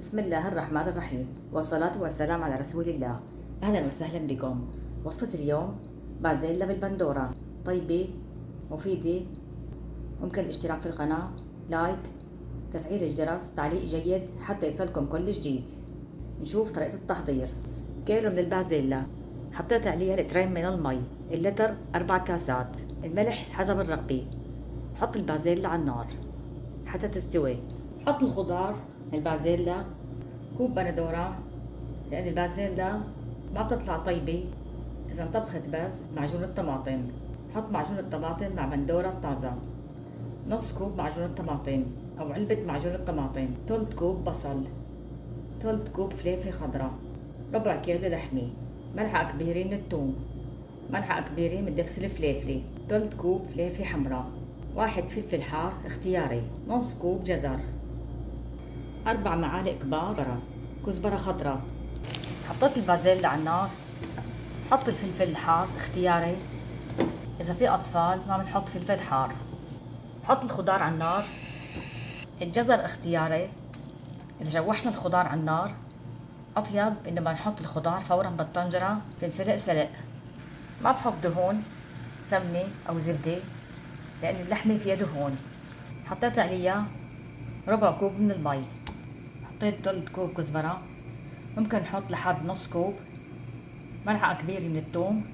بسم الله الرحمن الرحيم، والصلاة والسلام على رسول الله. أهلا وسهلا بكم. وصفة اليوم بازيلا بالبندورة، طيبة مفيدة. ممكن الاشتراك في القناة، لايك، تفعيل الجرس، تعليق جيد حتى يصلكم كل جديد. نشوف طريقة التحضير. كيلو من البازيلا، حطيت عليها لترين من المي، اللتر 4 كاسات، الملح حسب الرغبة. حط البازيلا على النار حتى تستوي. حط الخضار، البازيلا، كوب بندورة، لأن البازيلا ما بتطلع طيبة إذا انطبخت بس. معجون الطماطم، حط معجون الطماطم مع بندورة طازة. نص كوب معجون الطماطم أو علبة معجون الطماطم. تلت كوب بصل، تلت كوب فلفل خضراء، ربع كيلو لحمة، ملعقة كبيرة من الثوم، ملعقة كبيرة من دبس الفليفلة، تلت كوب فلفل حمراء، واحد فلفل حار اختياري، نص كوب جزر، 4 معالق كبار كزبرة خضراء. حطيت البازيلا على النار. حط الفلفل الحار اختياري، إذا في أطفال ما بنحط فلفل حار. حط الخضار على النار. الجزر اختياري، إذا شوحنا الخضار على النار أطيب إنما نحط الخضار فورا بالطنجرة تنسلق سلق. ما بحط دهون، سمنة أو زبدة، لأن اللحمة فيها دهون. حطيت عليها ربع كوب من المي. حطيت تلت كوب كزبرة، ممكن نحط لحد نص كوب. ملعقة كبيرة من الثوم،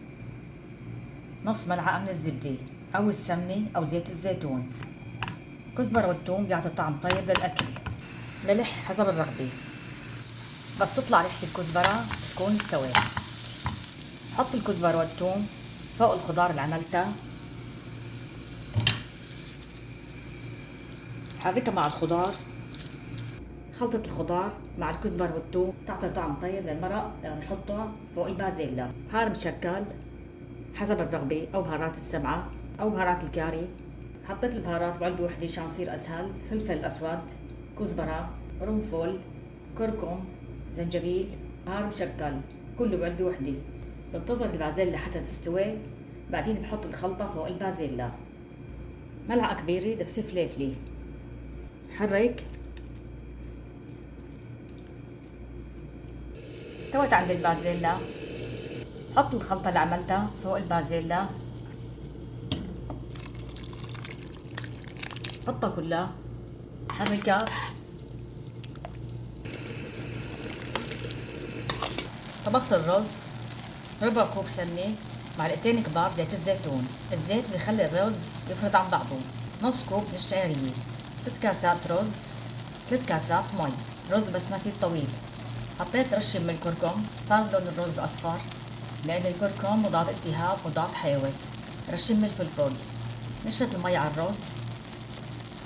نص ملعقة من الزبدة أو السمنة أو زيت الزيتون. كزبرة والثوم بيعطي طعم طيب للأكل. ملح حسب الرغبة. بس تطلع ريحة الكزبرة تكون استوت. حط الكزبرة والثوم فوق الخضار اللي عملتها، حركها مع الخضار. خلطة الخضار مع الكزبرة والثوم تعطي طعم طيب للمرق لما نحطها فوق البازيلا. بهار مشكل حسب الرغبة أو بهارات السبعة أو بهارات الكاري. حطيت البهارات بعلبة وحدة عشان يصير أسهل. فلفل أسود، كزبرة، قرنفل، كركم، زنجبيل، بهار مشكل، كله بعلبة وحدة. بنتظر البازيلا حتى تستوي، بعدين بحط الخلطة فوق البازيلا. ملعقة كبيرة دبس فليفلي، حرك. استوت عند البازيلا. حط الخلطة اللي عملتها فوق البازيلا، حطها كلها، حركها. طبخت الرز، ربع كوب سمنة، معلقتين كبار زيت الزيتون. الزيت بيخلي الرز يفرط عن بعضه. نص كوب من الشعرية، 3 كاسات رز، 3 كاسات مي، رز بسمتي طويل. حطيت رشة من الكركم، صار لون الرز أصفر لأن الكركم مضاد التهاب مضاد حيوي. رشة من الفلفل. نشفت المي على الرز.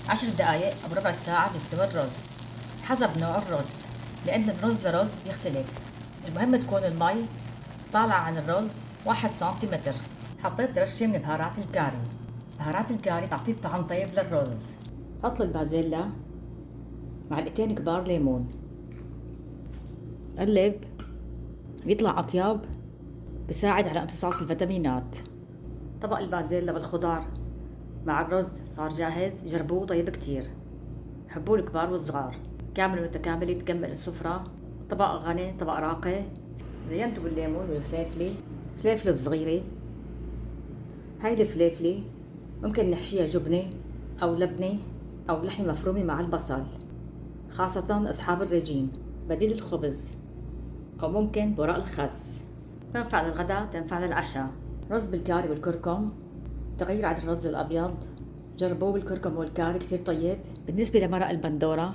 10 دقايق أو ربع ساعة بيستوي الرز حسب نوع الرز، لأن من رز لرز بيختلف. المهم تكون المي طالعة عن الرز 1 سنتيمتر. حطيت رشة من بهارات الكاري. بهارات الكاري تعطي طعم طيب للرز. حط البازيلا، معلقتين كبار ليمون، قلب، بيطلع أطيب، بيساعد على امتصاص الفيتامينات. طبق البازيلا بالخضار مع الرز صار جاهز. جربوه طيب كتير، حبوه الكبار والصغار. كامل متكامل بتكمل السفرة. طبق غني، طبق راقي. زينته بالليمون والفليفلة، فليفلة الصغيرة. هاي الفليفلة ممكن نحشيها جبنة أو لبنة أو لحمة مفرومة مع البصل، خاصة أصحاب الرجيم، بديل الخبز، أو ممكن براق الخس. تنفع للغداء، تنفع للعشاء. رز بالكاري والكركم تغير عن الرز الأبيض. جربوه بالكركم والكاري كتير طيب. بالنسبة لمرق البندورة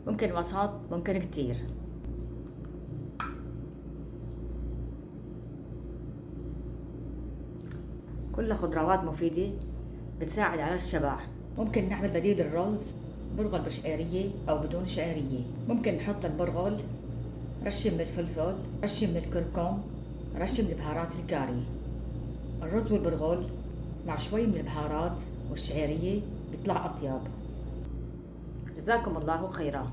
ممكن وسط، ممكن كتير. كلها خضروات مفيدة بتساعد على الشبع. ممكن نعمل بديل الرز برغل بشعيرية أو بدون شعيرية. ممكن نحط البرغل رشة من الفلفل، رشة من الكركم، رشة من بهارات الكاري. الرز والبرغل مع شوي من البهارات والشعيرية بيطلع أطيب. جزاكم الله خيرا.